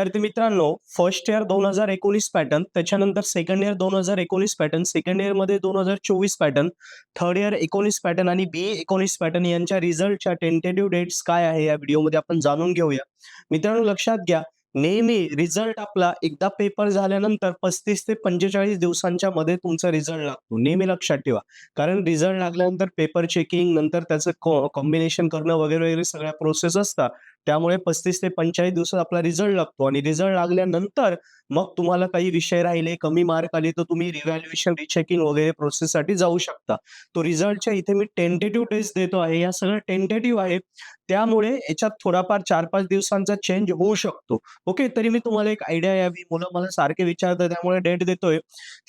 विद्यार्थी मित्रांनो, first year 2019 pattern, त्याच्यानंतर सेकंड इयर 2019 पॅटर्न, सेकंड इयरमध्ये 2024 पॅटर्न, थर्ड इयर 19 पॅटर्न आणि BA 19 पॅटर्न यांच्या रिझल्टच्या टेंटेटिव्ह डेट्स काय आहे या व्हिडिओमध्ये आपण जाणून घेऊया. मित्रांनो लक्षात घ्या, नेहमी रिझल्ट आपला एकदा पेपर झाल्यानंतर 35 ते 45 दिवसांच्या मध्ये तुमचा रिझल्ट लागतो. नेहमी लक्षात ठेवा. कारण रिझल्ट लागल्यानंतर पेपर चेकिंग, नंतर त्याचं कॉम्बिनेशन करणं वगैरे, वगैरे सगळ्या प्रोसेस असतात. त्यामुळे 35 ते 45 दिवसात आपला रिझल्ट लागतो आणि रिझल्ट लागल्यानंतर मग तुम्हाला काही विषय राहिले, कमी मार्क आले, तर तुम्ही रिव्हॅल्युएशन, रिचेकिंग वगैरे प्रोसेससाठी जाऊ शकता. तो रिझल्टच्या इथे मी टेंटेटिव्ह टेस्ट देतो आहे. या सगळं टेंटेटिव्ह आहे. त्यामुळे याच्यात थोडाफार 4-5 दिवसांचा चेंज होऊ शकतो. ओके. तरी मी तुम्हाला एक आयडिया यावी, मुलं मला सारखे विचारतात त्यामुळे डेट देतोय.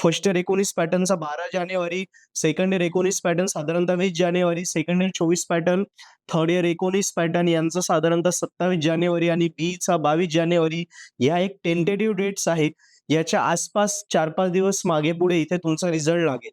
फर्स्ट इयर 19 पॅटर्नचा 12 जानेवारी, सेकंड इयर 19 पॅटर्न साधारणतः 20 जानेवारी, second year 24 pattern, third year 19 pattern यांचं साधारणतः 27 जानेवारी आणि BEचा 22 जानेवारी ह्या एक टेंटेटिव्ह डेट्स आहे. याच्या आसपास 4-5 दिवस मागे-पुढे इथे तुमचा रिझल्ट लागेल.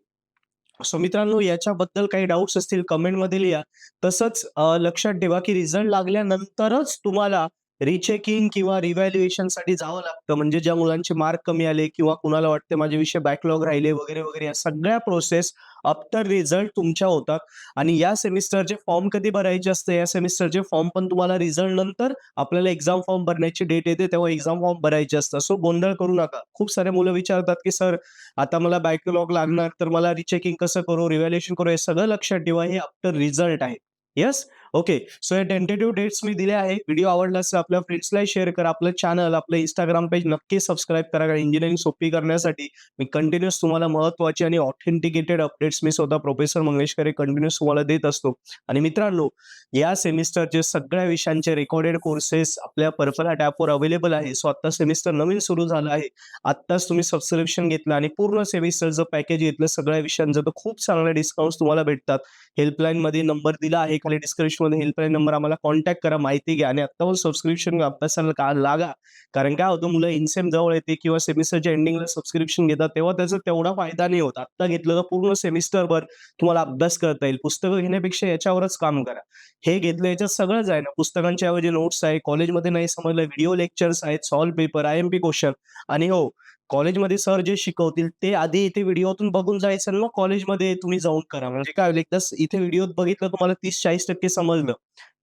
सो मित्रांनो याच्याबद्दल काही डाउट्स असतील कमेंटमध्ये लिहा. तसंच लक्षात ठेवा की रिझल्ट लागल्यानंतरच तुम्हाला रिचेकिंग किंवा रिव्हॅल्युएशनसाठी जावं लागतं. म्हणजे ज्या मुलांचे मार्क कमी आले किंवा कुणाला वाटते माझे विषय बॅकलॉग राहिले वगैरे, वगैरे या सगळ्या प्रोसेस आफ्टर रिझल्ट तुमच्या होतात. आणि या सेमिस्टरचे फॉर्म कधी भरायचे असते? या सेमिस्टरचे फॉर्म पण तुम्हाला रिझल्ट नंतर आपल्याला एक्झाम फॉर्म भरण्याची डेट येते तेव्हा एक्झाम फॉर्म भरायचे असतात. सो गोंधळ करू नका. खूप सारे मुलं विचारतात की सर आता मला बॅकलॉग लागणार तर मला रिचेकिंग कसं करू, रिव्हॅल्युएशन करू, हे सगळं लक्षात ठेवा. हे आफ्टर रिझल्ट आहे. येस? ओके. सो या टेंटेटिव्ह डेट्स मी दिल्या आहे. व्हिडिओ आवडला असेल आपल्या फ्रेंड्सला शेअर करा. आपलं चॅनल, आपलं Instagram पेज नक्की सबस्क्राईब करा. कारण इंजिनिअरिंग सोपी करण्यासाठी मी कंटिन्यूअस तुम्हाला महत्त्वाची आणि ऑथेंटिकेटेड अपडेट्स मी स्वतः प्रोफेसर मंगेश खरे कंटिन्यूअस तुम्हाला देत असतो. आणि मित्रांनो, या सेमिस्टरचे सगळ्या विषयांचे रेकॉर्डेड कोर्सेस आपल्या पर्पल हॅट ॲपवर अवेलेबल आहे. सो आता सेमिस्टर नवीन सुरू झालं आहे. आत्ताच तुम्ही सबस्क्रिप्शन घेतलं आणि पूर्ण सेमिस्टरचं पॅकेज घेतलं सगळ्या विषयांचं, तर खूप चांगले डिस्काउंट्स तुम्हाला भेटतात. हेल्पलाईनमध्ये नंबर दिला आहे खाली डिस्क्रिप्शनमध्ये. हेल्पलाईन नंबर आम्हाला कॉन्टॅक्ट करा, माहिती घ्या आणि आत्तावर सबस्क्रिप्शन अभ्यासाला लागा. कारण काय होतं, मुलं इनसेम जवळ येते किंवा सेमिस्टरच्या एंडिंगला सबस्क्रिप्शन घेतात तेव्हा त्याचा तेवढा फायदा नाही होत. आत्ता घेतलं तर पूर्ण सेमिस्टरभर तुम्हाला अभ्यास करता येईल. पुस्तकं घेण्यापेक्षा याच्यावरच काम करा. हे घेतलं याच्यात सगळंच आहे ना. पुस्तकांच्या ऐवजी नोट्स आहे, कॉलेजमध्ये नाही समजलं व्हिडिओ लेक्चर्स आहेत, सॉल्व्ह पेपर, IMP क्वेश्चन आणि हो, कॉलेजमध्ये सर जे शिकवतील ते आधी इथे व्हिडिओतून बघून जायचं आणि मग कॉलेजमध्ये तुम्ही जाऊन करा. म्हणजे काय होईल, एकदा इथे व्हिडिओत बघितलं तुम्हाला 30-40% समजलं.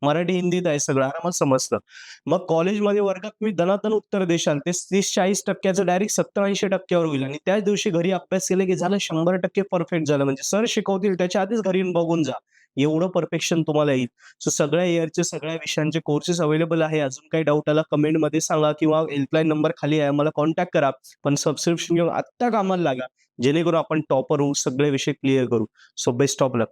मराठी हिंदीत आहे सगळं, आरामात समजतं. मग कॉलेजमध्ये वर्गात तुम्ही दणादण उत्तर देशाल. ते 30-40% डायरेक्ट 70-80% वर होईल आणि त्याच दिवशी घरी अभ्यास केला की झालं 100% परफेक्ट झालं. म्हणजे सर शिकवतील त्याच्या आधीच घरी येऊन बघून जा. एवढं परफेक्शन तुम्हाला येईल. सो सगळ्या इयरचे सगळ्या विषयांचे कोर्सेस अवेलेबल आहे. अजून काही डाऊट आला कमेंटमध्ये सांगा किंवा हेल्पलाईन नंबर खाली आहे, मला कॉन्टॅक्ट करा. पण सबस्क्रिप्शन घेऊन आत्ता कामाला लागा. जेणेकरून आपण टॉपर होऊ, सगळे विषय क्लिअर करू. So best of luck.